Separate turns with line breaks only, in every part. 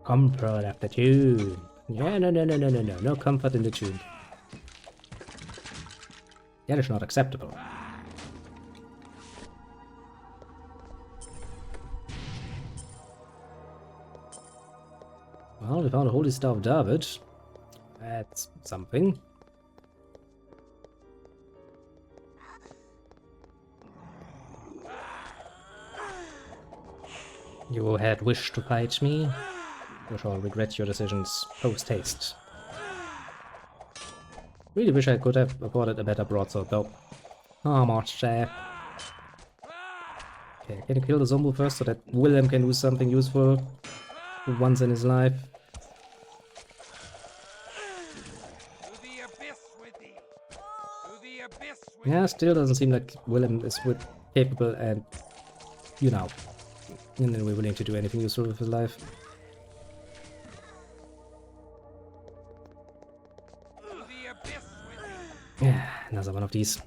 Comfort after tune. Yeah, no comfort in the tune. That is not acceptable. Well, we found a holy star of David. That's something. You had wished to fight me. You shall regret your decisions post-haste. Really wish I could have afforded a better broadsword though. How much there? Okay, can you kill the zombie first so that Willem can do something useful once in his life? Yeah, still doesn't seem like Willem is capable and, you know, and then we're willing to do anything useful with his life. Yeah, another one of these.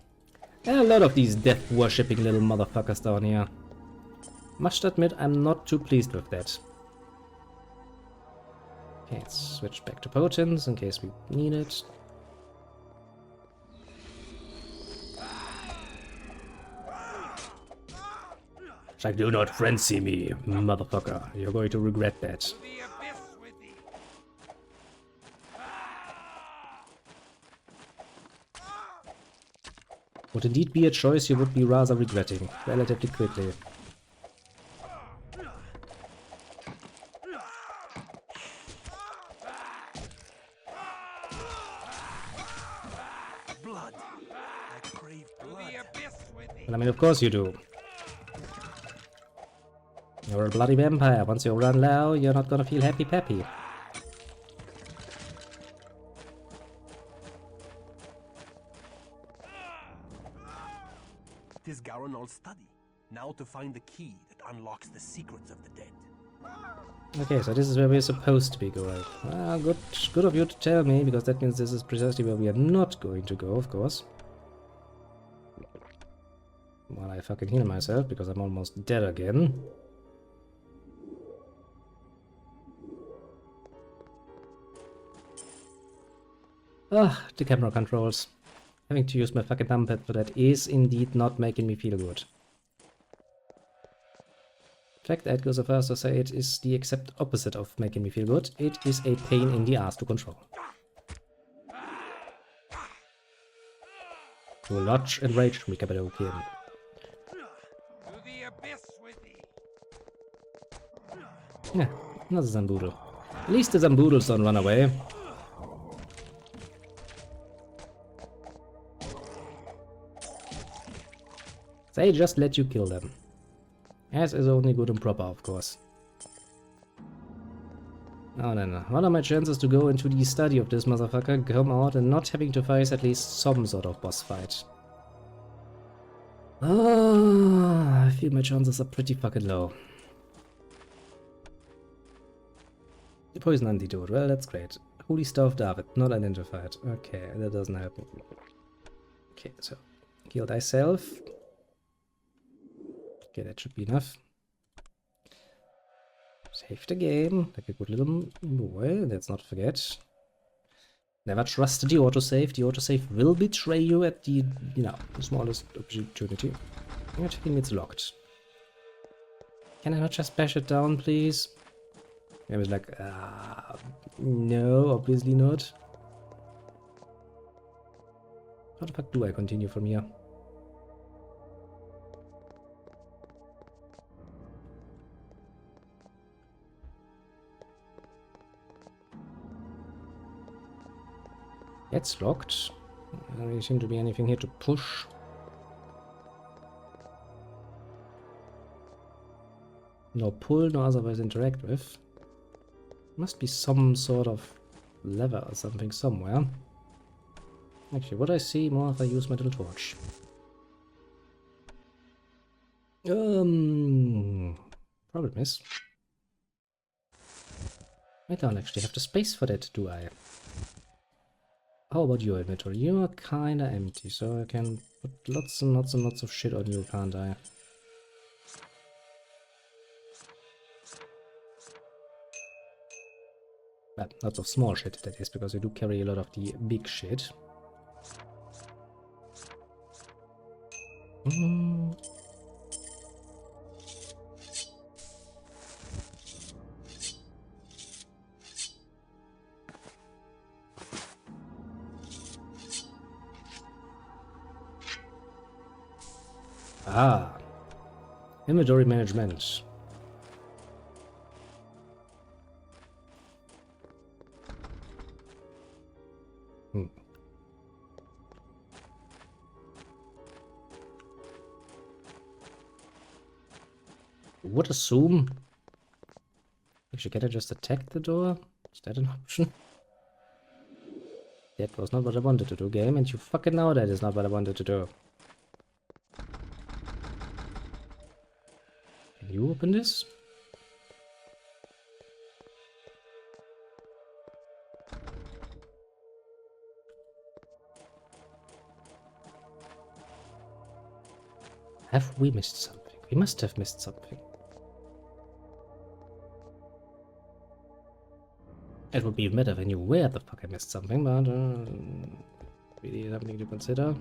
A lot of these death-worshipping little motherfuckers down here. Must admit, I'm not too pleased with that. Okay, let's switch back to potions in case we need it. It's like, do not frenzy me, motherfucker. You're going to regret that. Would indeed be a choice you would be rather regretting, relatively quickly.
Blood. I crave blood.
And I mean, of course you do. You're a bloody vampire. Once you run low, you're not gonna feel happy-peppy.
Tis Garonol's study. Now to find the key that unlocks the secrets of the dead.
Okay, so this is where we're supposed to be going. Well, good of you to tell me, because that means this is precisely where we are not going to go, of course. While I fucking heal myself, because I'm almost dead again. Ah, the camera controls. Having to use my fucking numpad for that is indeed not making me feel good. In fact, I'd go so far as to say it is the exact opposite of making me feel good. It is a pain in the ass to control. To lodge and rage me, Cappadocia. Yeah, another Zamboodle. At least the Zamboodles don't run away. They just let you kill them. As is only good and proper, of course. Oh, no. What are my chances to go into the study of this motherfucker, come out and not having to face at least some sort of boss fight? Ah, I feel my chances are pretty fucking low. The poison antidote, well, that's great. Holy Staff David, not identified. Okay, that doesn't help me. Okay, so heal thyself. Okay, that should be enough. Save the game, like a good little boy, let's not forget. Never trust the autosave. The autosave will betray you at the, you know, the smallest opportunity. I'm checking it's locked. Can I not just bash it down, please? I was like, no, obviously not. How the fuck do I continue from here? It's locked. There doesn't seem to be anything here to push. No pull, no otherwise interact with. Must be some sort of lever or something somewhere. Actually, what I see more if I use my little torch. Problem is, I don't actually have the space for that, do I? How about your inventory? You're kinda empty, so I can put lots and lots and lots of shit on you, can't I? Lots of small shit, that is, because we do carry a lot of the big shit. Ah, inventory management. Would assume. Actually, can I just attack the door? Is that an option? That was not what I wanted to do, game, and you fucking know that is not what I wanted to do. Can you open this? Have we missed something? We must have missed something. It would be better if I knew where the fuck I missed something, but really something to consider.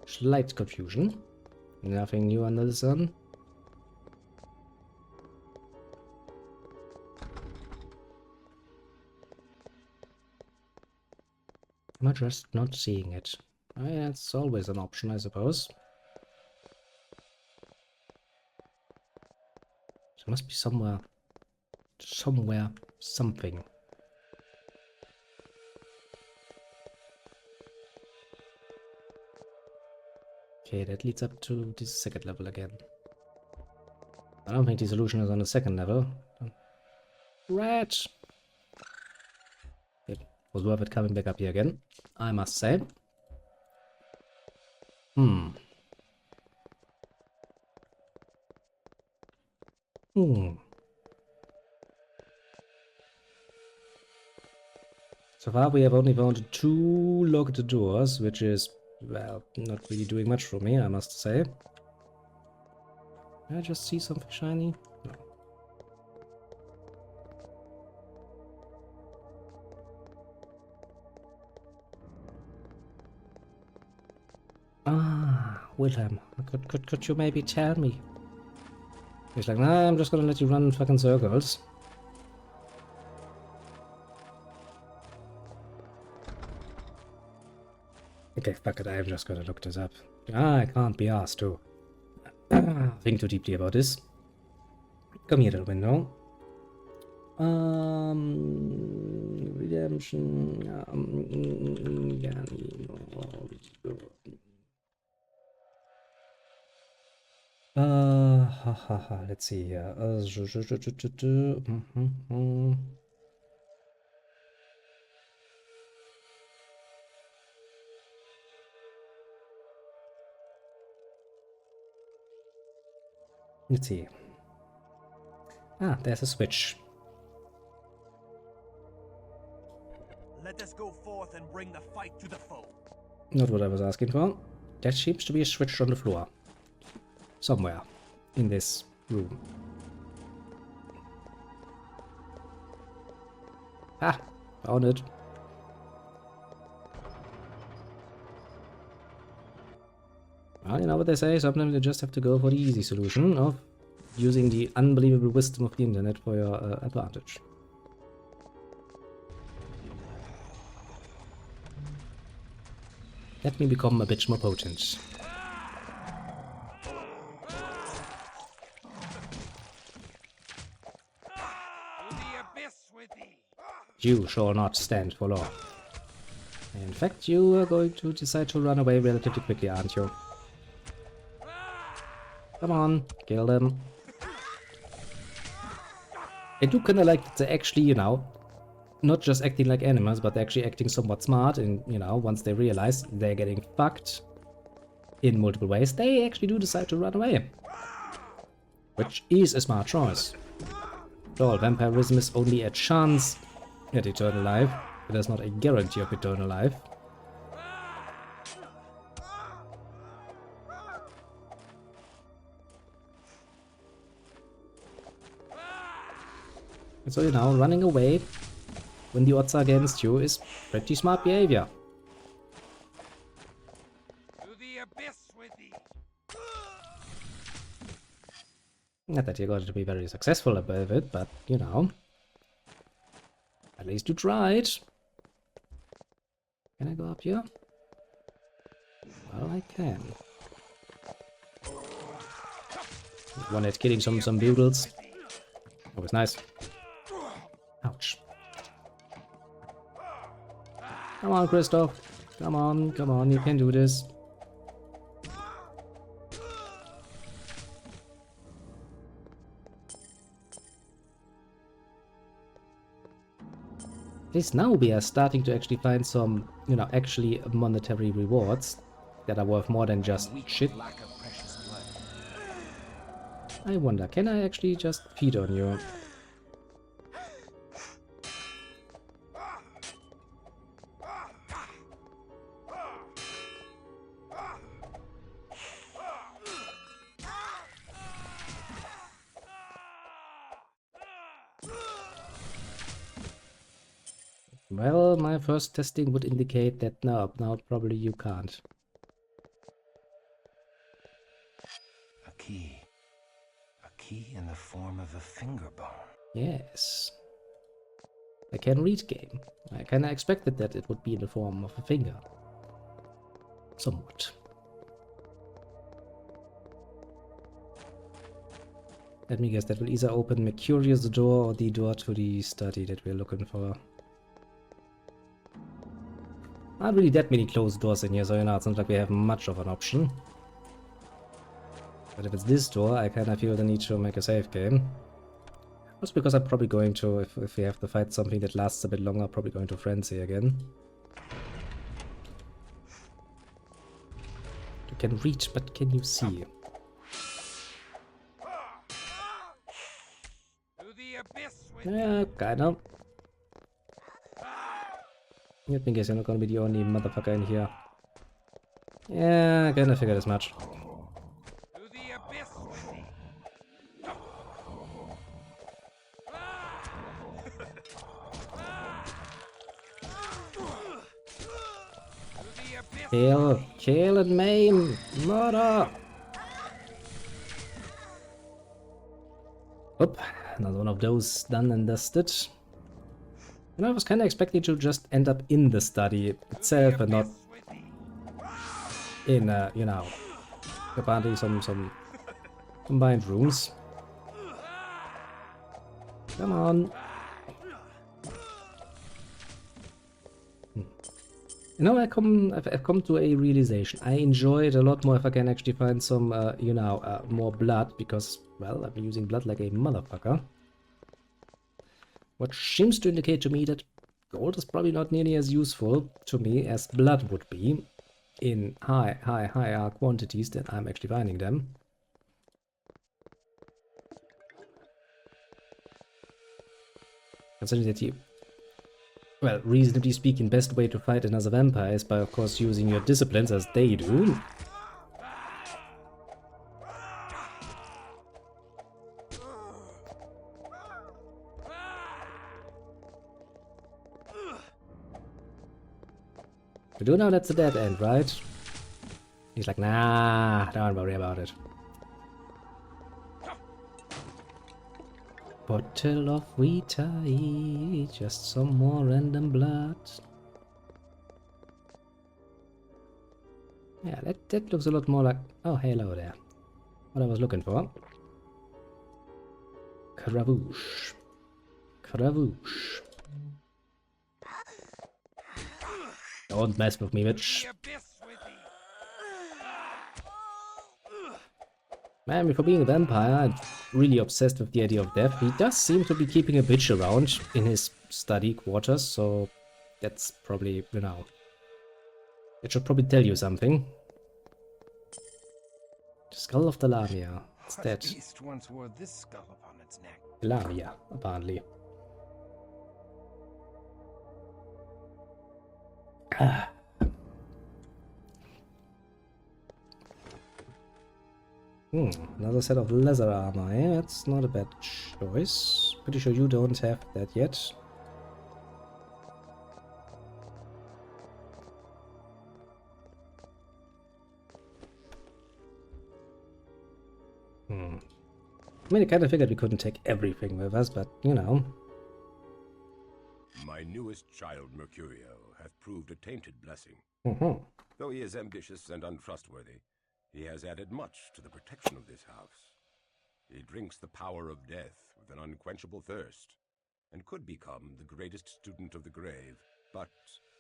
Slight confusion. Nothing new under the sun. Am I just not seeing it? That's always an option, I suppose. There must be somewhere, something. Okay, that leads up to the second level again. I don't think the solution is on the second level. Rat! It was worth it coming back up here again, I must say. So far we have only found 2 locked doors, which is, well, not really doing much for me, I must say. Did I just see something shiny? No. Ah, Wilhelm, could you maybe tell me? He's like, nah, I'm just gonna let you run in fucking circles. Okay, fuck it, I'm just gonna look this up. I can't be asked to think too deeply about this. Come here, little window. Redemption. Let's see here. Let's see. Ah, there's a switch.
Let us go forth and bring the fight to the foe.
Not what I was asking for. There seems to be a switch on the floor. Somewhere in this room. Ah, found it. Well, you know what they say, sometimes you just have to go for the easy solution of using the unbelievable wisdom of the internet for your advantage. Let me become a bit more potent. You shall not stand for long. In fact, you are going to decide to run away relatively quickly, aren't you? Come on, kill them. I do kinda like that they're actually, you know, not just acting like animals, but they're actually acting somewhat smart, and, you know, once they realize they're getting fucked in multiple ways, they actually do decide to run away. Which is a smart choice. After all, vampirism is only a chance at eternal life. It is not a guarantee of eternal life. So, you know, running away when the odds are against you is pretty smart behavior.
To the abyss with thee.
Not that you're going to be very successful about it, but, you know, at least you tried. Can I go up here? Well, I can. One at killing some bugles. Always nice. Ouch. Come on, Christoph. Come on, you can do this. At least now we are starting to actually find some, you know, actually monetary rewards that are worth more than just shit. I wonder, can I actually just feed on you? Well, my first testing would indicate that no, now probably you can't.
A key. A key in the form of a finger bone.
Yes. I can read game. I kinda expected that it would be in the form of a finger. Somewhat. Let me guess, that will either open Mercurius' door or the door to the study that we're looking for. Not really that many closed doors in here, so you know, it's not like we have much of an option. But if it's this door, I kinda feel the need to make a save game. Just because I'm probably going to, if we have to fight something that lasts a bit longer, probably going to Frenzy again. You can reach, but can you see? Yeah, kinda. You think you're not gonna be the only motherfucker in here. Yeah, I kinda figured as much. Kill and maim! Murder! Oop, another one of those done and dusted. You know, I was kinda expecting to just end up in the study itself and not in, you know, apparently some combined rooms. Come on. You know, I've come to a realization. I enjoy it a lot more if I can actually find some, you know, more blood, because, well, I've been using blood like a motherfucker. Which seems to indicate to me that gold is probably not nearly as useful to me as blood would be in higher quantities that I'm actually finding them. Considering that you... Well, reasonably speaking, best way to fight another vampire is by, of course, using your disciplines as they do. We do know that's a dead end, right? He's like, nah, don't worry about it. Bottle of Vita, just some more random blood. Yeah, that looks a lot more like... Oh, hello there. What I was looking for. Caravouche. Caravouche. Don't mess with me, bitch. Man, for being a vampire, I'm really obsessed with the idea of death. He does seem to be keeping a bitch around in his study quarters, so that's probably, you know, it should probably tell you something. The skull of the Lamia. It's dead.
Beast once wore this skull upon its neck.
Lamia, apparently. Ah. Another set of leather armor, eh? That's not a bad choice. Pretty sure you don't have that yet. I mean, I kind of figured we couldn't take everything with us, but, you know.
My newest child, Mercurio, hath proved a tainted blessing. Though he is ambitious and untrustworthy, he has added much to the protection of this house. He drinks the power of death with an unquenchable thirst, and could become the greatest student of the grave, but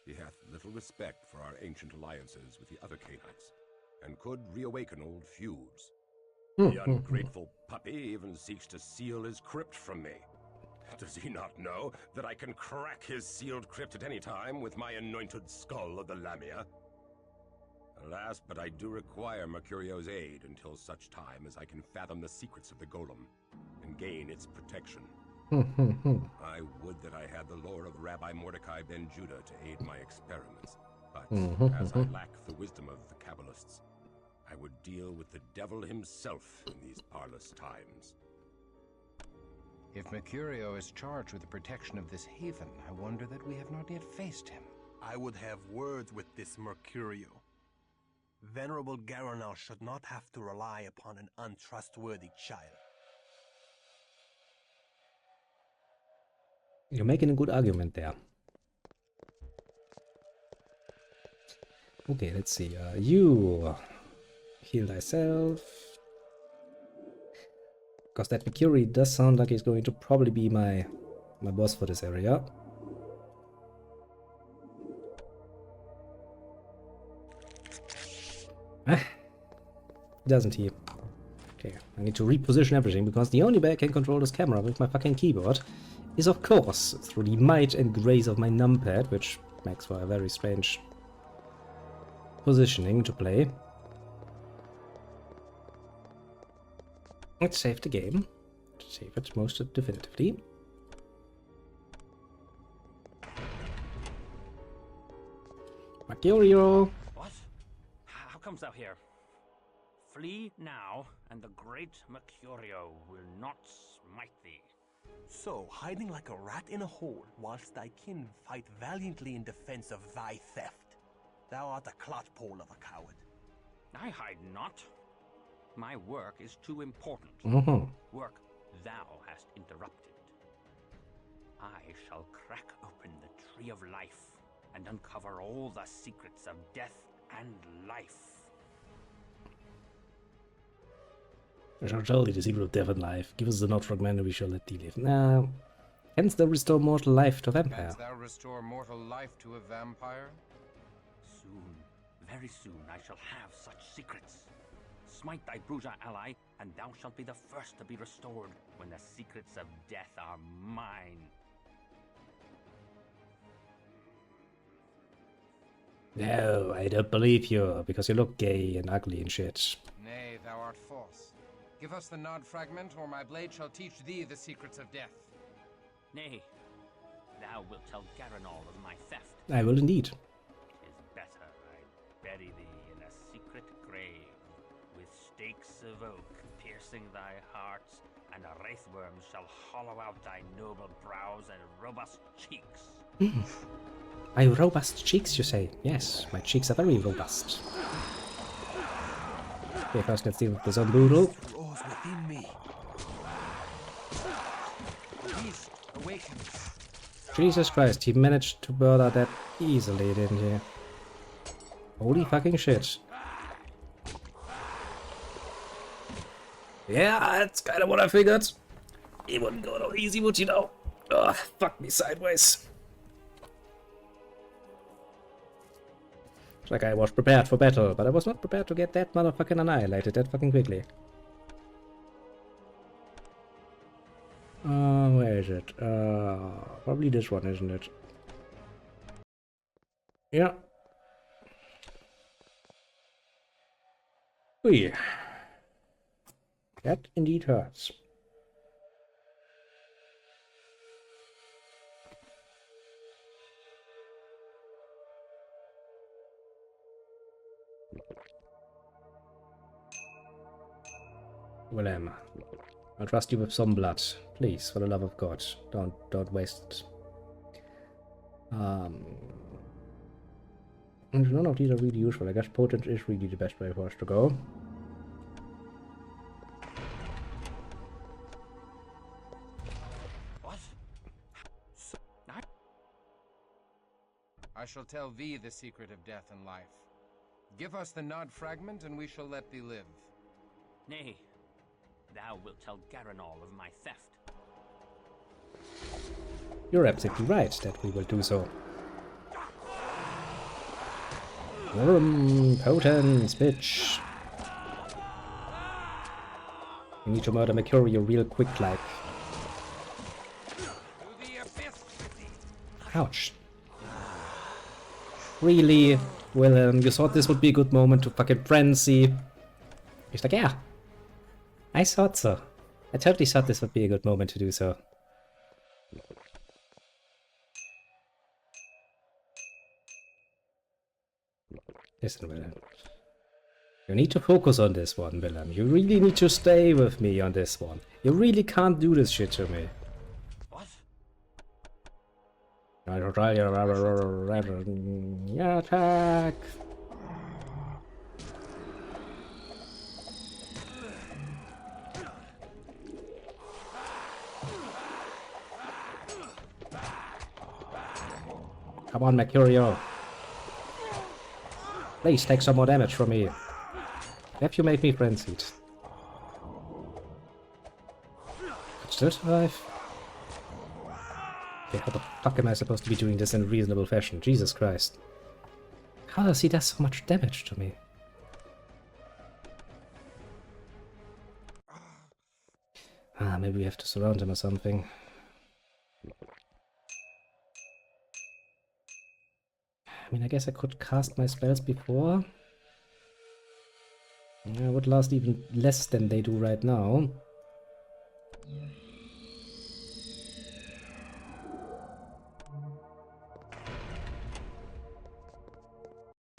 he hath little respect for our ancient alliances with the other Canaanites, and could reawaken old feuds. The ungrateful puppy even seeks to seal his crypt from me. Does he not know that I can crack his sealed crypt at any time with my anointed skull of the Lamia? Alas, but I do require Mercurio's aid until such time as I can fathom the secrets of the golem and gain its protection. I would that I had the lore of Rabbi Mordecai ben Judah to aid my experiments, but as I lack the wisdom of the Kabbalists, I would deal with the devil himself in these parlous times.
If Mercurio is charged with the protection of this haven, I wonder that we have not yet faced him.
I would have words with this Mercurio. Venerable Garanal should not have to rely upon an untrustworthy child.
You're making a good argument there. Okay, let's see. You heal thyself. Because that Mercury does sound like he's going to probably be my boss for this area. Doesn't he? Okay, I need to reposition everything because the only way I can control this camera with my fucking keyboard is of course through the might and grace of my numpad, which makes for a very strange positioning to play. Let's save the game. Save it most definitively. Mercurio!
What? How comes thou here? Flee now, and the great Mercurio will not smite thee.
So, hiding like a rat in a hole, whilst thy kin fight valiantly in defense of thy theft. Thou art a clodpole of a coward.
I hide not. My work is too important. Work thou hast interrupted. I shall crack open the tree of life and uncover all the secrets of death and life.
I shall tell thee the secret of death and life. Give us the nod fragment and we shall let thee live. Now, canst thou restore mortal life to vampire?
Canst thou restore mortal life to a vampire?
Soon, very soon, I shall have such secrets. Smite thy Bruja ally, and thou shalt be the first to be restored when the secrets of death are mine.
No, I don't believe you, because you look gay and ugly and shit.
Nay, thou art false. Give us the nod fragment, or my blade shall teach thee the secrets of death.
Nay, thou wilt tell Garanal of my theft.
I will indeed.
'Tis better I bury thee in a secret grave, with stakes of oak piercing thy heart, and a wraithworm shall hollow out thy noble brows and robust cheeks.
My robust cheeks, you say? Yes, my cheeks are very robust. Okay, first let's deal with the Zomboodle.
Rose within me.
Beast, awaken.
Jesus Christ, he managed to murder that easily, didn't he? Holy fucking shit. Yeah, that's kind of what I figured. He wouldn't go no easy, would you know? Ugh, fuck me sideways. It's like I was prepared for battle, but I was not prepared to get that motherfucking annihilated that fucking quickly. Where is it? Probably this one, isn't it? Yeah. Ui. That indeed hurts. Willem, I'll trust you with some blood. Please, for the love of God, don't waste it. And none of these are really useful. I guess potent is really the best way for us to go.
What?
I shall tell thee the secret of death and life. Give us the Nod fragment, and we shall let thee live.
Nay, thou wilt tell Garanol of my theft.
You're absolutely right that we will do so. Potence, bitch. We need to murder Mercurio real quick, like. Ouch. Really, Willem, you thought this would be a good moment to fucking frenzy. He's like, yeah. I thought so. I totally thought this would be a good moment to do so. Listen, Willem. You need to focus on this one, Willem. You really need to stay with me on this one. You really can't do this shit to me.
What?
Yeah, attack! Come on, Mercurio. Please take some more damage from me. Have you made me frenzied? Still survive? Okay, how the fuck am I supposed to be doing this in a reasonable fashion? Jesus Christ. How does he do so much damage to me? Ah, maybe we have to surround him or something. I mean, I guess I could cast my spells before. Yeah, would last even less than they do right now.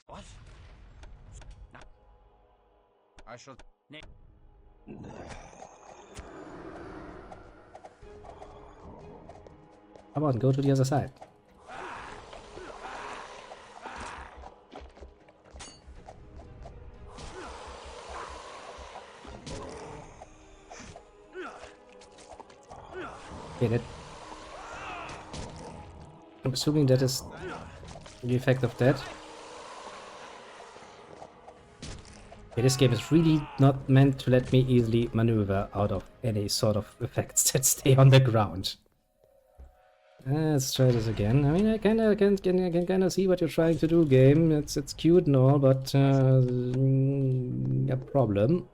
What? No.
I shall...
Nay.
Come on, go to the other side. Get it. I'm assuming that is the effect of that. Okay, this game is really not meant to let me easily maneuver out of any sort of effects that stay on the ground. Let's try this again. I mean, I can kind of see what you're trying to do, game. It's cute and all, but a problem.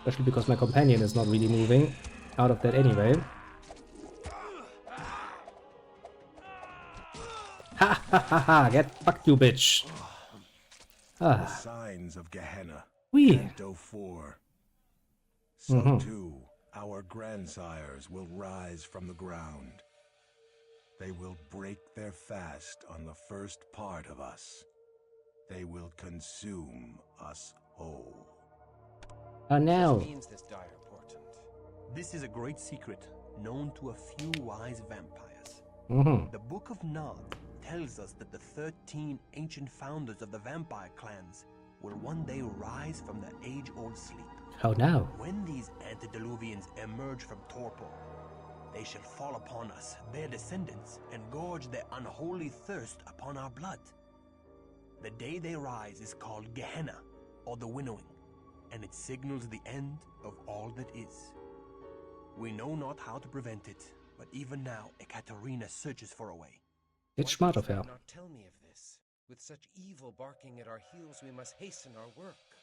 Especially because my companion is not really moving out of that anyway. Ha ha ha ha! Get fucked, you bitch!
The signs of Gehenna.
Wee.
Canto 4. So too, our grandsires will rise from the ground. They will break their fast on the first part of us. They will consume us whole.
Oh no!
What means this dire portent?
This is a great secret known to a few wise vampires. The Book of Nod tells us that the 13 ancient founders of the vampire clans will one day rise from their age-old sleep.
How now?
When these antediluvians emerge from torpor, they shall fall upon us, their descendants, and gorge their unholy thirst upon our blood. The day they rise is called Gehenna, or the Winnowing, and it signals the end of all that is. We know not how to prevent it, but even now Ekaterina searches for a way.
It's smart of
Why
her.
did you not tell me of this? With such evil barking at our heels, we must hasten our work.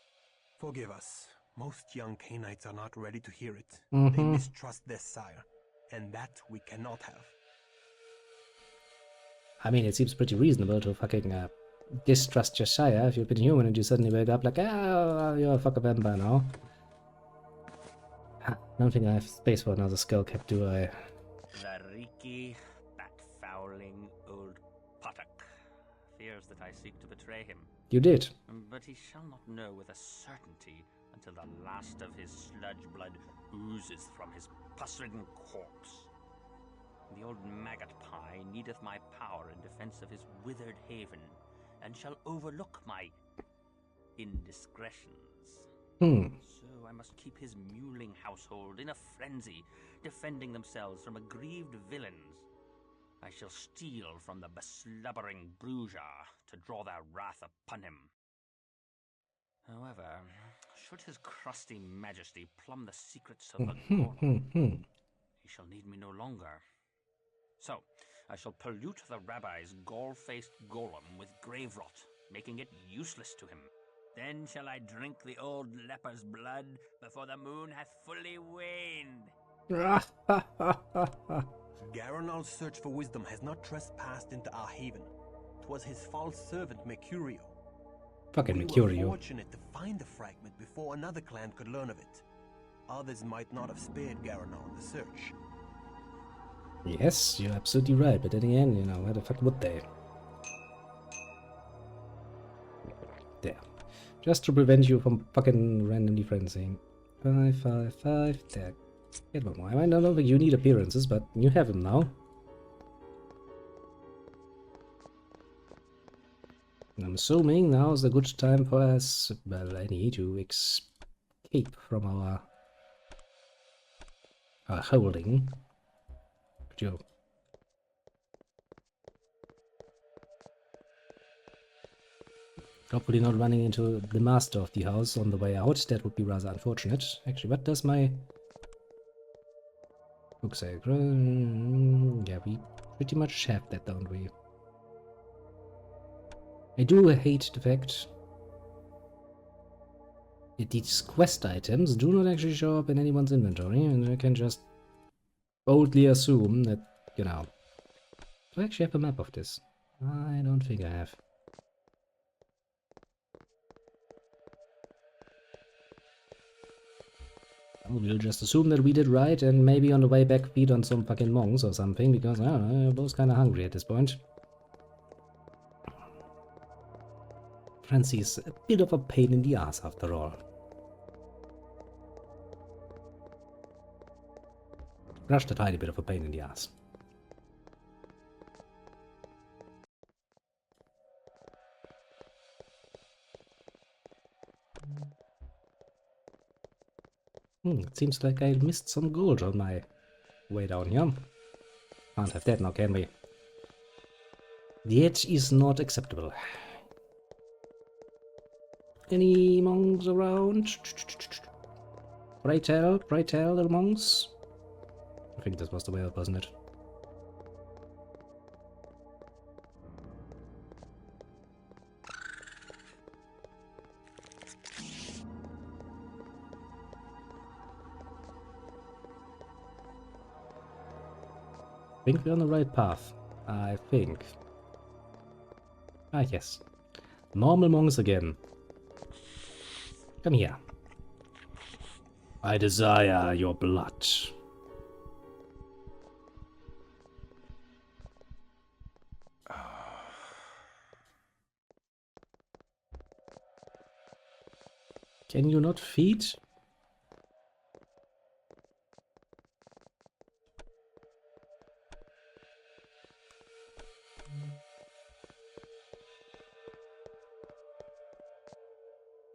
Forgive us. Most young Canaanites are not ready to hear it. They mistrust their sire, and that we cannot have.
I mean, it seems pretty reasonable to fucking distrust your sire if you've been human and you suddenly wake up like, ah, you're a fucking vampire now. I don't think I have space for another skull cap, do I?
The reeky, bat-fouling old I seek to betray him.
You did.
But he shall not know with a certainty until the last of his sludge blood oozes from his pus-ridden corpse. The old maggot pie needeth my power in defense of his withered haven, and shall overlook my indiscretions. So I must keep his mewling household in a frenzy, defending themselves from aggrieved villains. I shall steal from the beslubbering Bruja to draw their wrath upon him. However, should his crusty majesty plumb the secrets of the golem, he shall need me no longer. So, I shall pollute the rabbi's gall-faced golem with grave rot, making it useless to him. Then shall I drink the old leper's blood before the moon hath fully waned.
Garanal's search for wisdom has not trespassed into our haven. 'Twas his false servant Mercurio.
Fucking
We were
Mercurio.
fortunate to find the fragment before another clan could learn of it. Others might not have spared Garanal the search.
Yes, you're absolutely right, but then again, you know, why the fuck would they? There. Just to prevent you from fucking randomly frenzying. 5, 5, 5, there. Get one more. I don't think you need appearances, but you have them now. And I'm assuming now is a good time for us, well, I need to escape from our holding. Could you? Hopefully not running into the master of the house on the way out. That would be rather unfortunate. Actually, what does my book say? Yeah, we pretty much have that, don't we? I do hate the fact that these quest items do not actually show up in anyone's inventory, and I can just boldly assume that, you know... Do I actually have a map of this? I don't think I have. We'll just assume that we did right, and maybe on the way back feed on some fucking monks or something, because, I don't know, we're both kinda hungry at this point. Francie's a bit of a pain in the ass after all. Just a tiny bit of a pain in the ass. It seems like I missed some gold on my way down here. Can't have that now, can we? The edge is not acceptable. Any monks around? Pray tell, little monks. I think this was the way up, wasn't it? I think we're on the right path. I think. Ah, yes. Normal monks again. Come here. I desire your blood. Can you not feed?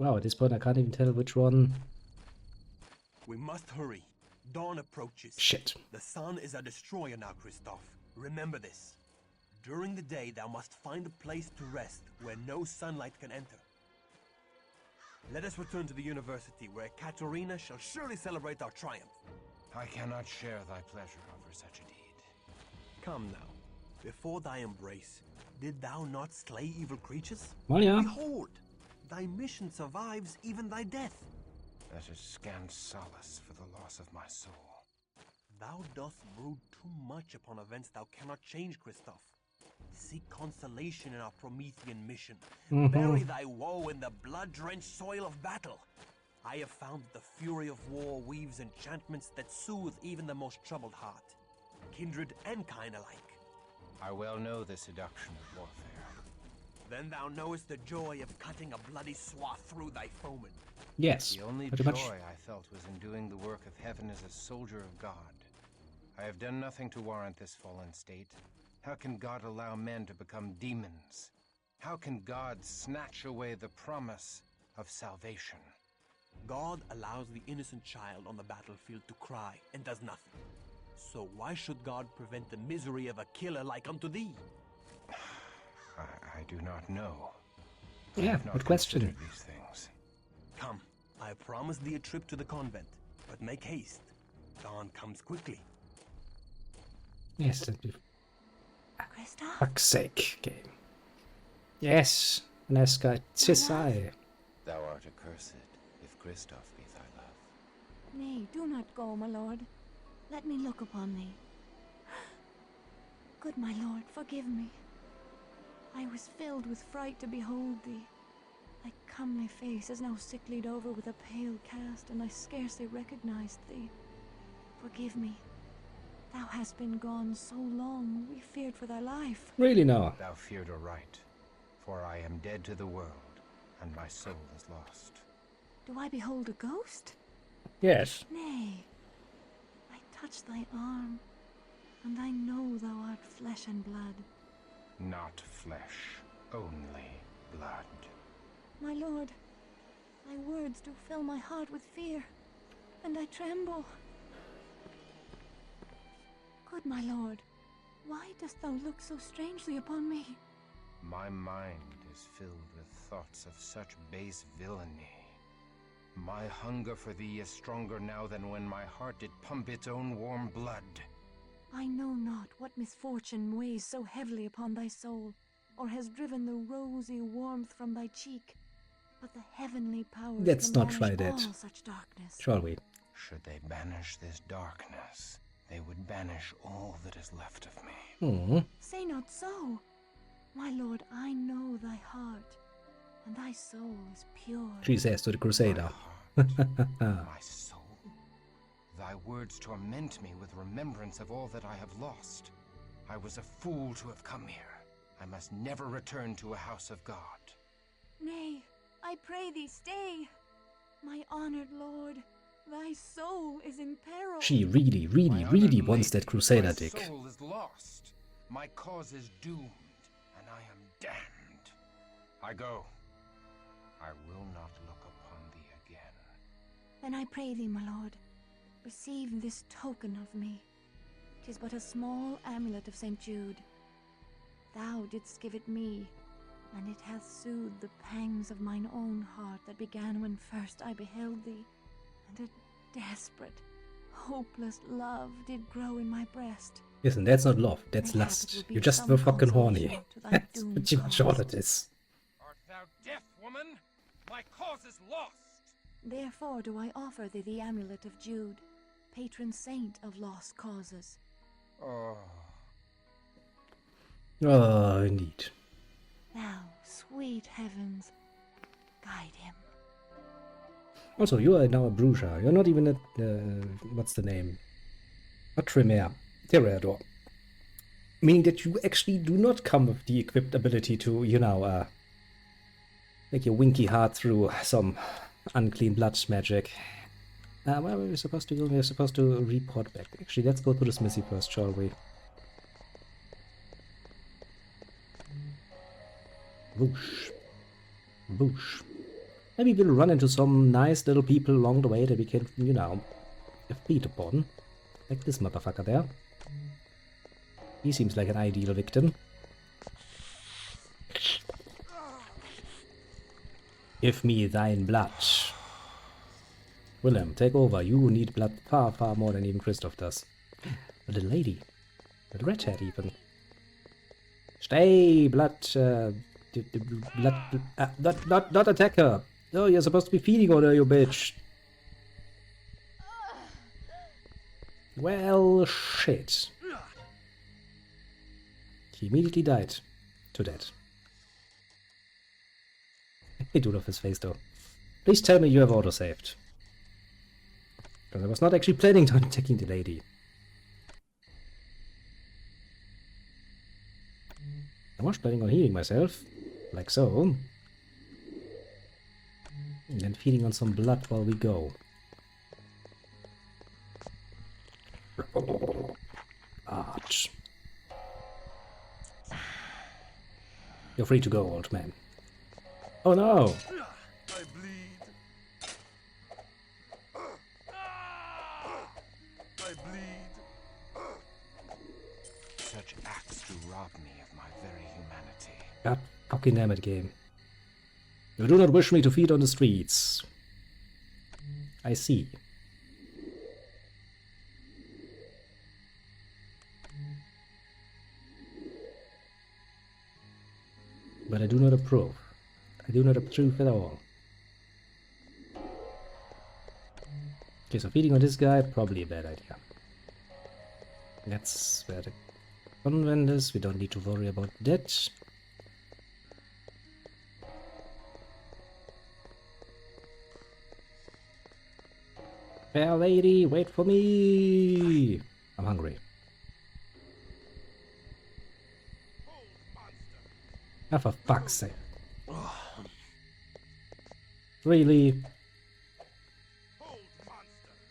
Wow, at this point I can't even tell which one.
We must hurry. Dawn approaches.
Shit.
The sun is a destroyer now, Christoph. Remember this. During the day, thou must find a place to rest where no sunlight can enter. Let us return to the university, where Katerina shall surely celebrate our triumph.
I cannot share thy pleasure over such a deed.
Come now. Before thy embrace, did thou not slay evil creatures?
Well, yeah.
Behold, thy mission survives even thy death.
That is scant solace for the loss of my soul.
Thou dost brood too much upon events thou cannot change, Christoph. Seek consolation in our Promethean mission. Bury thy woe in the blood-drenched soil of battle. I have found that the fury of war weaves enchantments that soothe even the most troubled heart. Kindred and kind alike.
I well know the seduction of warfare.
Then thou knowest the joy of cutting a bloody swath through thy foeman.
Yes,
The only
pretty
joy
much.
I felt was in doing the work of heaven as a soldier of God. I have done nothing to warrant this fallen state. How can God allow men to become demons? How can God snatch away the promise of salvation?
God allows the innocent child on the battlefield to cry and does nothing. So why should God prevent the misery of a killer like unto thee?
I do not know. I
Yeah,
have not
good question.
considered these things.
Come, I have promised thee a trip to the convent, but make haste. Dawn comes quickly.
Yes, that'd be
Kristoff?
fuck's sake game. Yes, Nesca Tisai.
Thou art accursed, if Kristoff be thy love.
Nay, do not go, my lord. Let me look upon thee. Good my lord, forgive me. I was filled with fright to behold thee. Thy comely face is now sicklied over with a pale cast, and I scarcely recognized thee. Forgive me. Thou hast been gone so long, we feared for thy life.
Really now.
Thou feared aright, for I am dead to the world, and my soul is lost.
Do I behold a ghost?
Yes.
Nay. I touch thy arm, and I know thou art flesh and blood.
Not flesh, only blood.
My lord, thy words do fill my heart with fear, and I tremble. Good my lord, why dost thou look so strangely upon me?
My mind is filled with thoughts of such base villainy. My hunger for thee is stronger now than when my heart did pump its own warm blood.
I know not what misfortune weighs so heavily upon thy soul, or has driven the rosy warmth from thy cheek, but the heavenly powers
Let's
can
not try
banish
that.
all such darkness.
Shall we?
Should they banish this darkness, they would banish all that is left of me.
Hmm.
Say not so. My lord, I know thy heart, and thy soul is pure.
She says to the Crusader.
My heart, my soul. Thy words torment me with remembrance of all that I have lost. I was a fool to have come here. I must never return to a house of God.
Nay, I pray thee stay. My honored lord, thy soul is in peril.
She really,
My
really,
honored
really wants
lady,
that Crusader
my
dick.
soul is lost. My cause is doomed, and I am damned. I go. I will not look upon thee again.
Then I pray thee, my lord, receive this token of me. 'Tis but a small amulet of St. Jude. Thou didst give it me, and it hath soothed the pangs of mine own heart that began when first I beheld thee, and a desperate, hopeless love did grow in my breast.
Listen, that's not love, that's
Mayhap it
lust.
will be
You just
some
were fucking horny.
consolation to thy
That's
doomed
pretty much all
cause.
it is.
Art thou deaf, woman? My cause is lost.
Therefore do I offer thee the amulet of Jude, patron saint of lost causes.
Oh,
Oh, indeed.
Now, sweet heavens, guide him.
Also, you are now a Bruja. You're not even a... what's the name? A Tremere. Terador. Meaning that you actually do not come with the equipped ability to, you know, make your winky heart through some unclean blood magic. Where were we supposed to go? We're supposed to report back. Actually, let's go to the smithy first, shall we? Whoosh. Whoosh. Maybe we'll run into some nice little people along the way that we can, you know, feed upon. Like this motherfucker there. He seems like an ideal victim. Give me thine blood. Willem, take over. You need blood far, far more than even Christoph does. But the lady. The redhead even. Stay, blood. Not attack her. No, you're supposed to be feeding on her, you bitch. Well, shit. He immediately died to that. I do love his face though. Please tell me you have autosaved. Because I was not actually planning on attacking the lady. I was planning on healing myself. like so. And then feeding on some blood while we go. Arch. You're free to go, old man. Oh no!
I bleed. I bleed.
Such acts to rob me of my very humanity.
God fucking damn it, game. You do not wish me to feed on the streets. I see. But I do not approve. I do not approve at all. Okay, so feeding on this guy, probably a bad idea. That's where the convent is. We don't need to worry about that. Fair lady, wait for me! I'm hungry. Ah, for fuck's sake. Really?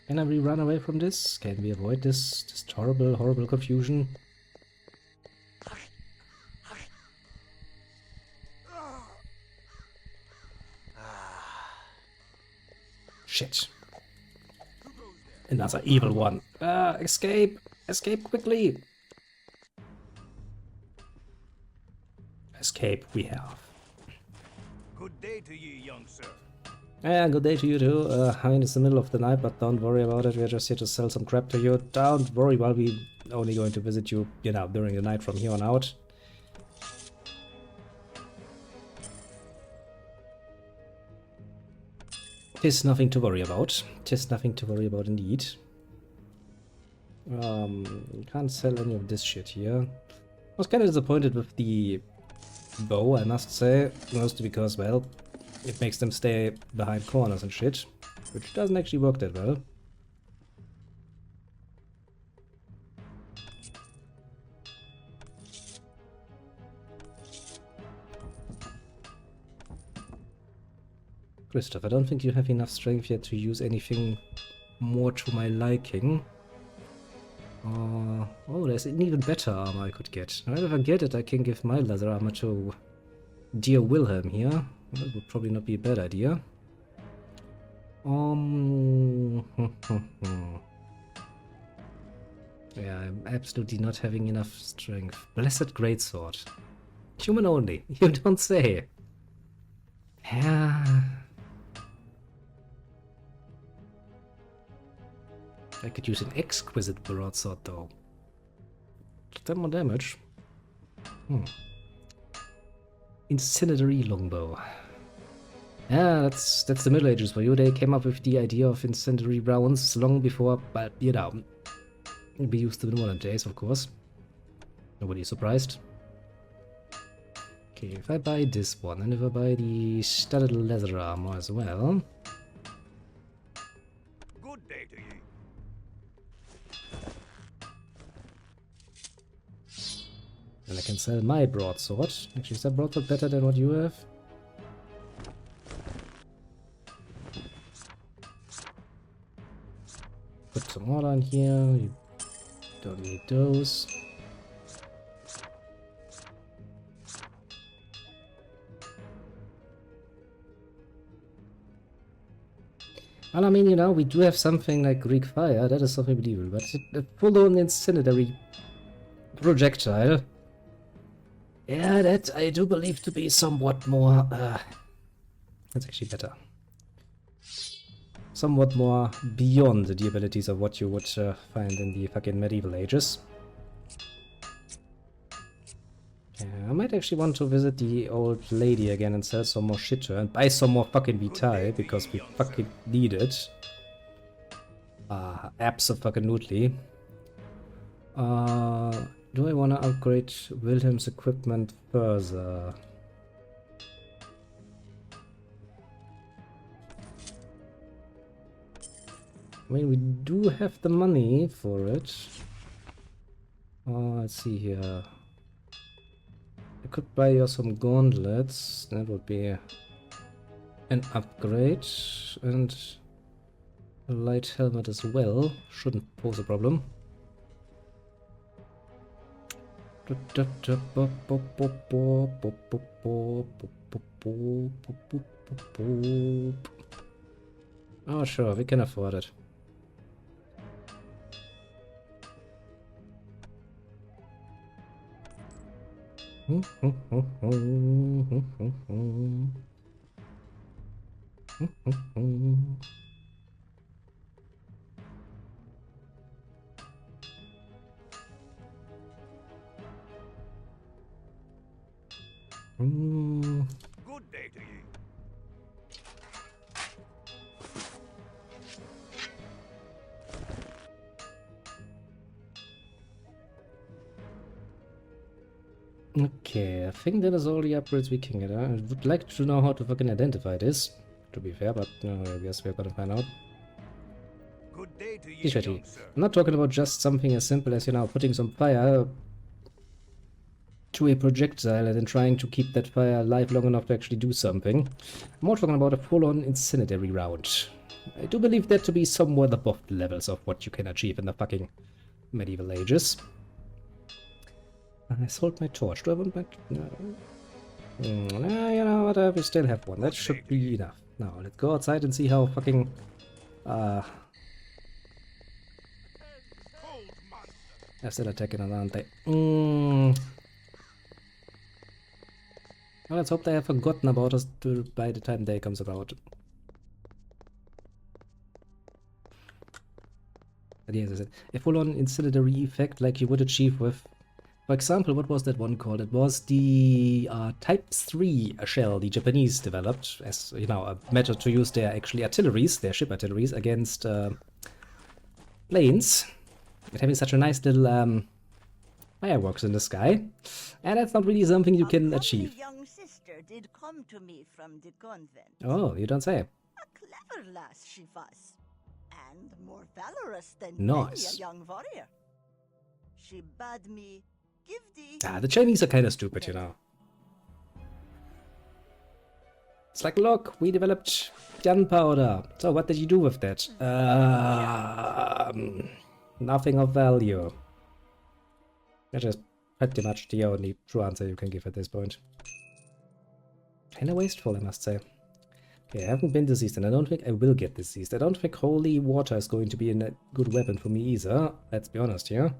Can we run away from this? Can we avoid this horrible, horrible confusion? Shit. Another evil one. Escape! Escape quickly! Escape we have.
Good day to you, young sir.
Yeah, good day to you too. I mean, it's the middle of the night, but don't worry about it. We're just here to sell some crap to you. Don't worry, while we only going to visit you, you know, during the night from here on out. Tis nothing to worry about. Tis nothing to worry about indeed. Can't sell any of this shit here. I was kind of disappointed with the bow, I must say. Mostly because, well, it makes them stay behind corners and shit. Which doesn't actually work that well. Christoph, I don't think you have enough strength yet to use anything more to my liking. Oh, there's an even better armor I could get. If I get it, I can give my leather armor to dear Wilhelm here. That would probably not be a bad idea. Yeah, I'm absolutely not having enough strength. Blessed greatsword. Human only, you don't say. Yeah. I could use an exquisite broadsword though. 10 more damage. Incendiary longbow. Yeah, that's the Middle Ages for you. They came up with the idea of incendiary rounds long before, but you know, it'll be used in the modern days, of course. Nobody's surprised. Okay, if I buy this one, and if I buy the studded leather armor as well.
Good day to you.
Then I can sell my broadsword. Actually, is that broadsword better than what you have? Put some more on here. You don't need those. Well, I mean, you know, we do have something like Greek fire. That is something believable. But a full-on incendiary projectile. Yeah, that I do believe to be somewhat more... that's actually better. Somewhat more beyond the abilities of what you would find in the fucking medieval ages. Yeah, I might actually want to visit the old lady again and sell some more shit to her and buy some more fucking Vitae, because we fucking need it. Abso-fucking-lutely. Do I want to upgrade Wilhelm's equipment further? I mean, we do have the money for it. Let's see here. could buy you some gauntlets. That would be an upgrade. And a light helmet as well. Shouldn't pose a problem. Oh, sure, we can afford it.
Good day to ye.
Okay, I think that is all the upgrades we can get. I would like to know how to fucking identify this, to be fair, but I guess we're gonna find out.
Good day to ye,
T-shirt.
young sir.
I'm not talking about just something as simple as, you know, putting some fire to a projectile and then trying to keep that fire alive long enough to actually do something. I'm more talking about a full-on incendiary round. I do believe that to be somewhat above the levels of what you can achieve in the fucking medieval ages. I sold my torch. Do I want my... No. You know what, we still have one. That should be enough. Now, let's go outside and see how fucking... They're still attacking us, aren't they? Well, let's hope they have forgotten about us by the time day comes about. But yes, I said, a full-on incendiary effect like you would achieve with... For example, what was that one called? It was the Type 3 shell the Japanese developed as, you know, a method to use their artilleries, their ship artilleries, against planes. And having such a nice little fireworks in the sky. And that's not really something you can achieve.
A young sister did come to me from the convent.
Oh, you don't say.
A clever lass she was, and more valorous than
Nice.
many a young warrior. She bade me give thee...
The Chinese are kind of stupid, you know. It's like, look, we developed gunpowder. So what did you do with that? Nothing of value. That is pretty much the only true answer you can give at this point. Kinda wasteful, I must say. Okay, I haven't been diseased, and I don't think I will get diseased. I don't think holy water is going to be a good weapon for me either. Let's be honest here.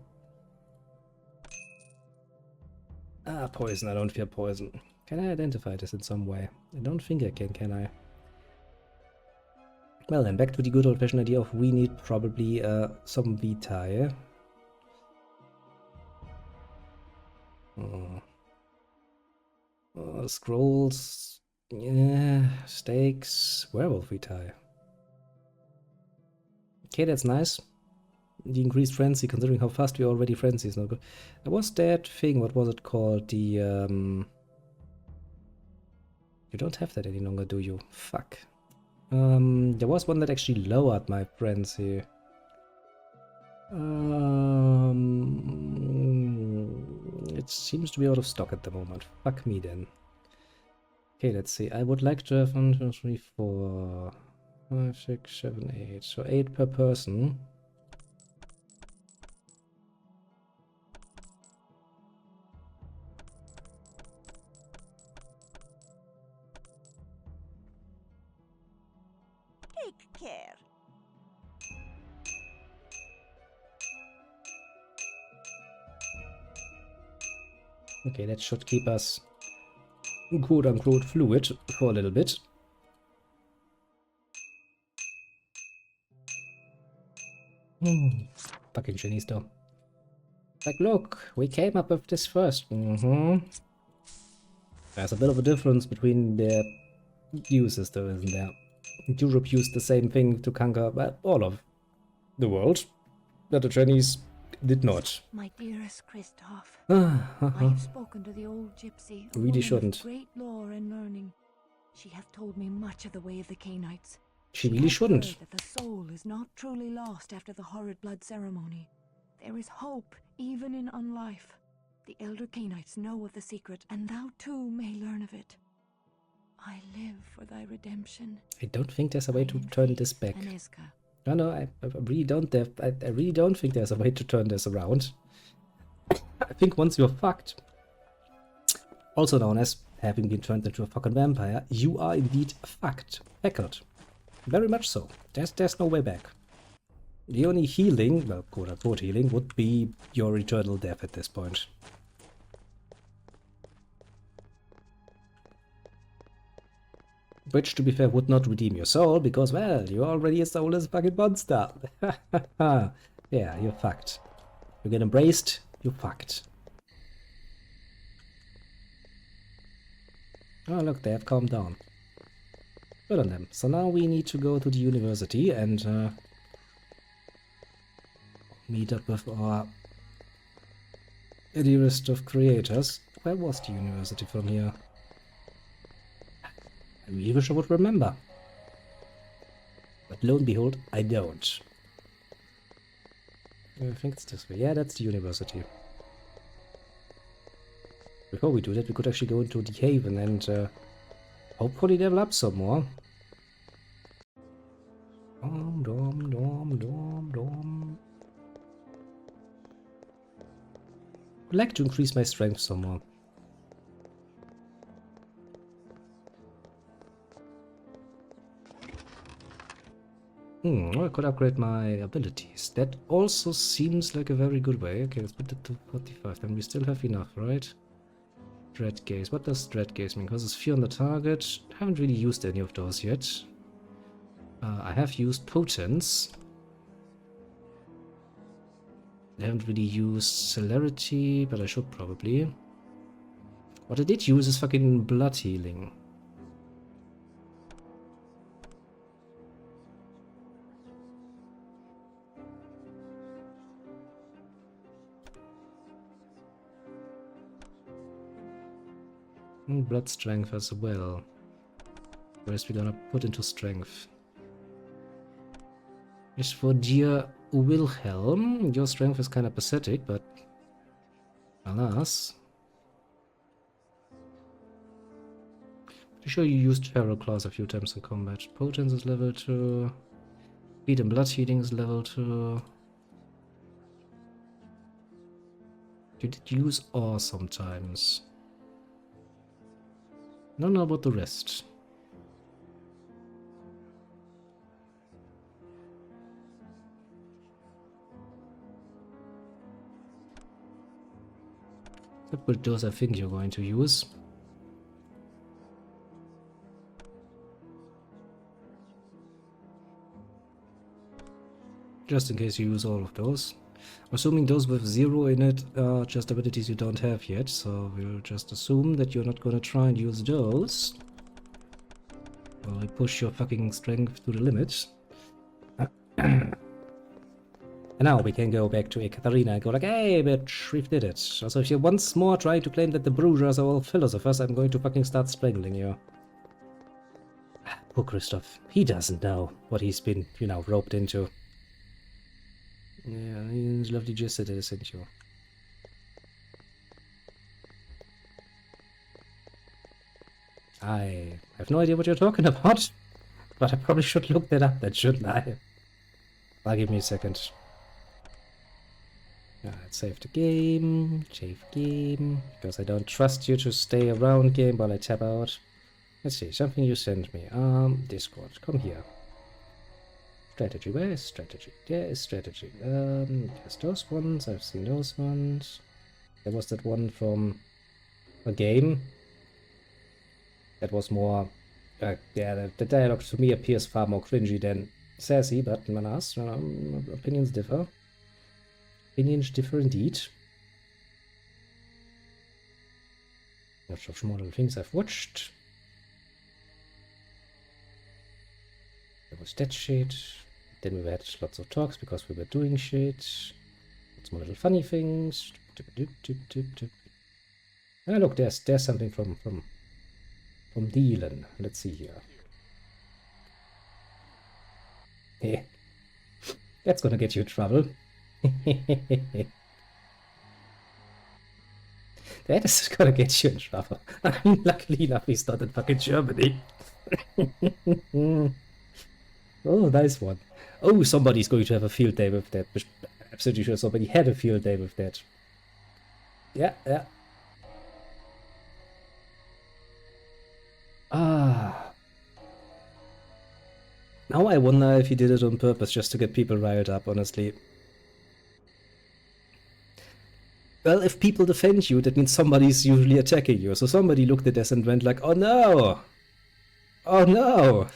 Poison. I don't fear poison. Can I identify this in some way? I don't think I can I? Well then, back to the good old-fashioned idea of we need probably some vitae. Scrolls, yeah, steaks, werewolf vitae. Okay, that's nice. The increased frenzy, considering how fast we are already frenzy, is not good. There was that thing, what was it called? The, You don't have that any longer, do you? Fuck. There was one that actually lowered my frenzy. It seems to be out of stock at the moment. Fuck me then. Okay, let's see. I would like to have 1, 2, 3, 4, 5, 6, 7, 8. So 8 per person.
Take care.
Okay, that should keep us quote-unquote fluid for a little bit. Fucking Chinese though. Like, look, we came up with this first. There's a bit of a difference between their uses though, isn't there? Europe used the same thing to conquer, well, all of the world, but the Chinese did not.
My dearest Christoph, I have spoken to the old gypsy, a
Really
woman
shouldn't.
of great lore and learning. She hath told me much of the way of the Canaanites.
She really
hath
shouldn't.
heard that the soul is not truly lost after the horrid blood ceremony. There is hope even in unlife. The elder Canaanites know of the secret, and thou too may learn of it. I live for thy redemption.
I don't think there's a way to turn this back.
Aneska.
No, I really don't. I really don't think there's a way to turn this around. I think once you're fucked, also known as having been turned into a fucking vampire, you are indeed fucked. Heckled. Very much so. There's no way back. The only healing, well, quote-unquote healing, would be your eternal death at this point. Which, to be fair, would not redeem your soul, because, well, you're already a soulless fucking monster. Yeah, you're fucked. You get embraced, you're fucked. Oh, look, they have calmed down. Good on them. So now we need to go to the university and meet up with our dearest of creators. Where was the university from here? I really wish I would remember. But lo and behold, I don't. I think it's this way. Yeah, that's the university. Before we do that, we could actually go into the Haven and hopefully level up some more. I'd like to increase my strength some more. I could upgrade my abilities. That also seems like a very good way. Okay, let's put it to 45. Then we still have enough, right? Dread Gaze. What does Dread Gaze mean? Causes fear on the target. I haven't really used any of those yet. I have used Potence. I haven't really used Celerity, but I should probably. What I did use is fucking Blood Healing. And Blood Strength as well. Whereas we're gonna put into Strength. As for dear Wilhelm, your strength is kind of pathetic, but alas. Pretty sure you used Feral Claws a few times in combat. Potence is level 2. Speed and Blood Healing is level 2. You did use Awe sometimes. Don't know about the rest. Except with those I think you're going to use. Just in case you use all of those. Assuming those with 0 in it are just abilities you don't have yet, so we'll just assume that you're not gonna try and use those. Well, we push your fucking strength to the limit. And now we can go back to Ekaterina and go like, hey bitch, we did it. Also, if you're once more trying to claim that the Bruisers are all philosophers, I'm going to fucking start strangling you. Poor Christoph. He doesn't know what he's been, you know, roped into. Yeah, he's lovely just that it sent you. I have no idea what you're talking about, but I probably should look that up then, shouldn't I? I'll give me a second. Let's save the game, save game, because I don't trust you to stay around game while I tap out. Let's see, something you sent me. Discord, come here. Strategy, where is strategy? There is strategy. There's those ones, I've seen those ones. There was that one from a game. That was more, yeah, the dialogue to me appears far more cringy than sassy, but manas, opinions differ. Opinions differ indeed. Lots of small little things I've watched. There was that shit. Then we had lots of talks because we were doing shit. Lots more little funny things. Ah, look, there's something from Dylan. Let's see here. Yeah. That's gonna get you in trouble. That is gonna get you in trouble. I mean, luckily enough, he's not in fucking Germany. Oh, nice one. Oh, somebody's going to have a field day with that. I'm absolutely sure somebody had a field day with that. Yeah, yeah. Ah. Now I wonder if he did it on purpose just to get people riled up, honestly. Well, if people defend you, that means somebody's usually attacking you. So somebody looked at this and went like, oh no! Oh no!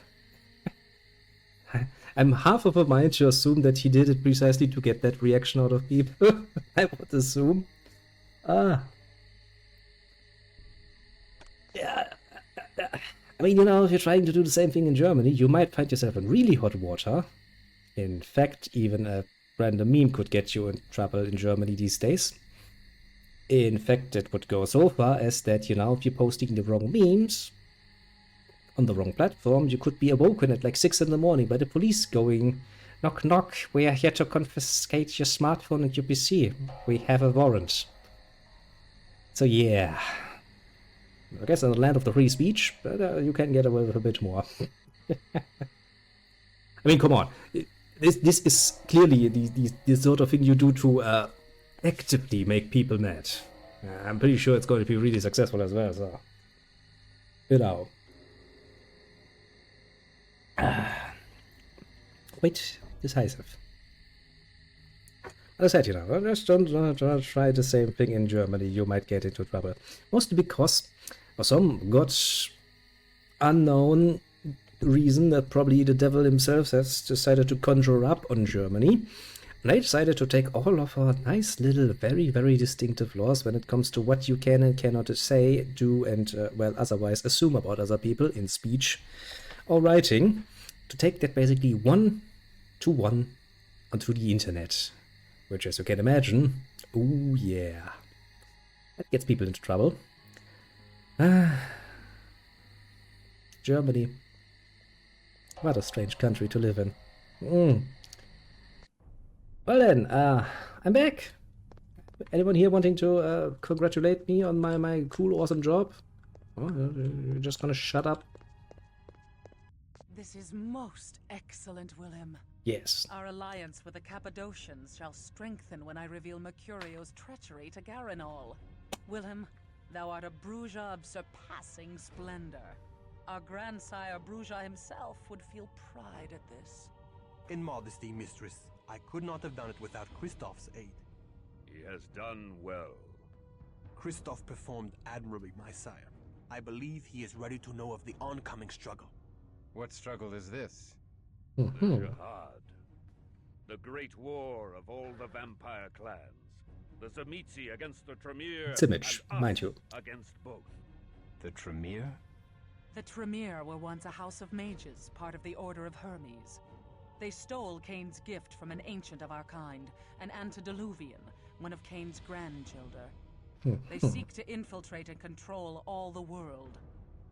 I'm half of a mind to assume that he did it precisely to get that reaction out of people. I would assume. Ah. Yeah. I mean, you know, if you're trying to do the same thing in Germany, you might find yourself in really hot water. In fact, even a random meme could get you in trouble in Germany these days. In fact, it would go so far as that, you know, if you're posting the wrong memes on the wrong platform, you could be awoken at like 6 in the morning by the police going, knock knock, we are here to confiscate your smartphone and your PC. We have a warrant. So yeah. I guess in the land of the free speech, but you can get away with a bit more. I mean, come on. This is clearly the sort of thing you do to actively make people mad. I'm pretty sure it's going to be really successful as well, so... You know. Wait, decisive. As I said, you know, just don't try the same thing in Germany, you might get into trouble. Mostly because, for some god unknown reason that probably the devil himself has decided to conjure up on Germany, they decided to take all of our nice little, very, very distinctive laws when it comes to what you can and cannot say, do, and, well, otherwise assume about other people in speech or writing, to take that basically one-to-one onto the internet. Which, as you can imagine, oh yeah, that gets people into trouble. Germany. What a strange country to live in. Well then, I'm back. Anyone here wanting to congratulate me on my cool, awesome job? Oh, you're just gonna shut up?
This is most excellent, Willem.
Yes.
Our alliance with the Cappadocians shall strengthen when I reveal Mercurio's treachery to Garanol. Willem, thou art a Bruja of surpassing splendor. Our grandsire Bruja himself would feel pride at this.
In modesty, mistress, I could not have done it without Kristoff's aid.
He has done well.
Kristoff performed admirably, my sire. I believe he is ready to know of the oncoming struggle.
What struggle is this?
The Jihad. The great war of all the vampire clans. The Tzimisce against the Tremere.
Image,
and
mind
us
you.
against both.
The Tremere?
The Tremere were once a house of mages, part of the Order of Hermes. They stole Cain's gift from an ancient of our kind, an antediluvian, one of Cain's grandchildren. They seek to infiltrate and control all the world.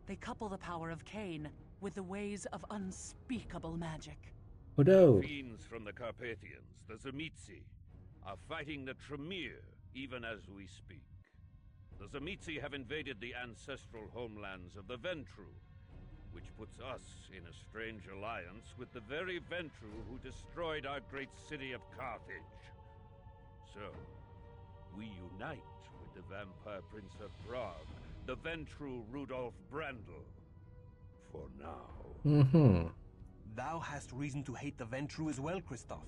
They couple the power of Cain with the ways of unspeakable magic.
Oh no.
Fiends from the Carpathians, the Tzimisce, are fighting the Tremere even as we speak. The Tzimisce have invaded the ancestral homelands of the Ventru, which puts us in a strange alliance with the very Ventru who destroyed our great city of Carthage. So, we unite with the Vampire Prince of Prague, the Ventru Rudolf Brandl. For now.
Thou hast reason to hate the Ventru as well, Kristoff.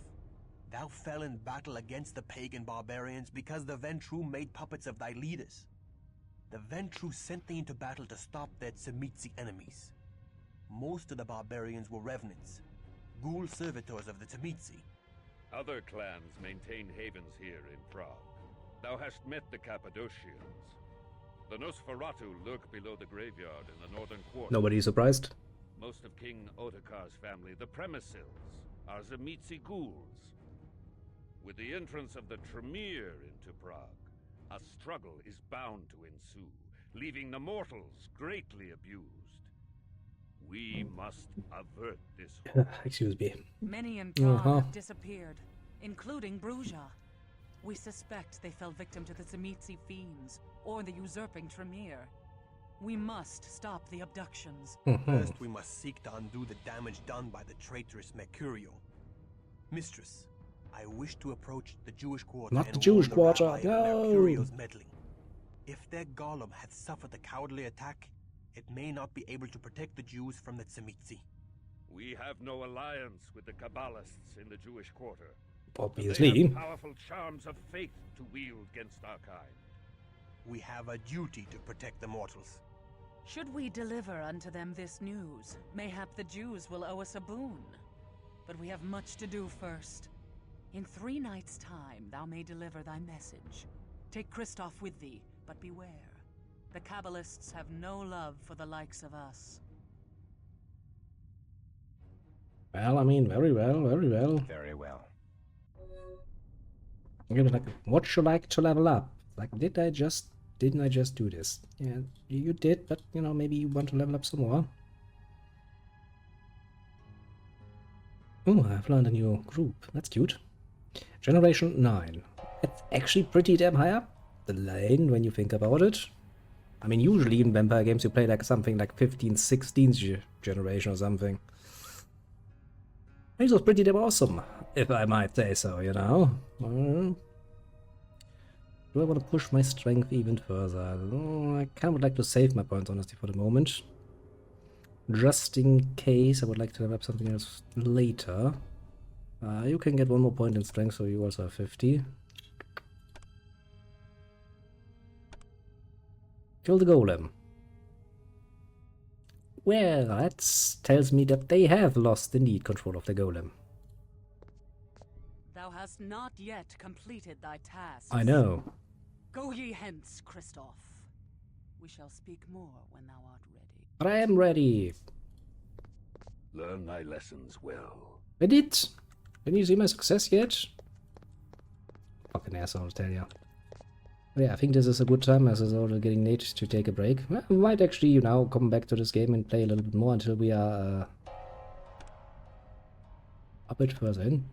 Thou fell in battle against the pagan barbarians because the Ventru made puppets of thy leaders. The Ventru sent thee into battle to stop their Tzimisce enemies. Most of the barbarians were revenants, ghoul servitors of the Tzimisce.
Other clans maintain havens here in Prague. Thou hast met the Cappadocians. The Nosferatu lurk below the graveyard in the northern quarter.
Nobody surprised?
Most of King Ottokar's family, the Premissils, are Tzimisce ghouls. With the entrance of the Tremere into Prague, a struggle is bound to ensue, leaving the mortals greatly abused. We must avert this.
Excuse me.
Many in Prague have disappeared, including Bruja. We suspect they fell victim to the Tzimisce fiends, or the usurping Tremere. We must stop the abductions.
First, we must seek to undo the damage done by the traitorous Mercurio. Mistress, I wish to approach the Jewish quarter
Not
and
the Jewish
warn the
quarter,
rabbi of
no!
Mercurio's meddling. If their golem had suffered a cowardly attack, it may not be able to protect the Jews from the Tzimisce.
We have no alliance with the Kabbalists in the Jewish quarter.
Obviously.
They have powerful charms of faith to wield against our kind.
We have a duty to protect the mortals.
Should we deliver unto them this news, mayhap the Jews will owe us a boon. But we have much to do first. In 3 nights' time thou may deliver thy message. Take Christoph with thee, but beware. The Kabbalists have no love for the likes of us.
Well, I mean, very well, very well.
Very well.
It was like, what you like to level up? Like, didn't I just do this? Yeah, you did, but, you know, maybe you want to level up some more. Oh, I've learned a new group. That's cute. Generation 9. It's actually pretty damn high up the line when you think about it. I mean, usually in vampire games you play like something like 15th, 16th generation or something. This was pretty damn awesome, if I might say so, you know. Do I want to push my strength even further? I kind of would like to save my points, honestly, for the moment. Just in case I would like to level up something else later. You can get 1 more point in strength, so you also have 50. Kill the golem. Well, that tells me that they have lost indeed control of the golem.
Thou hast not yet completed thy task.
I know.
Go ye hence, Christoph. We shall speak more when thou art ready.
But I am ready.
Learn thy lessons well.
I did. Can you see my success yet? Fucking asshole, I'll tell ya. But yeah, I think this is a good time as it's already getting late to take a break. Well, we might actually, you know, come back to this game and play a little bit more until we are a bit further in.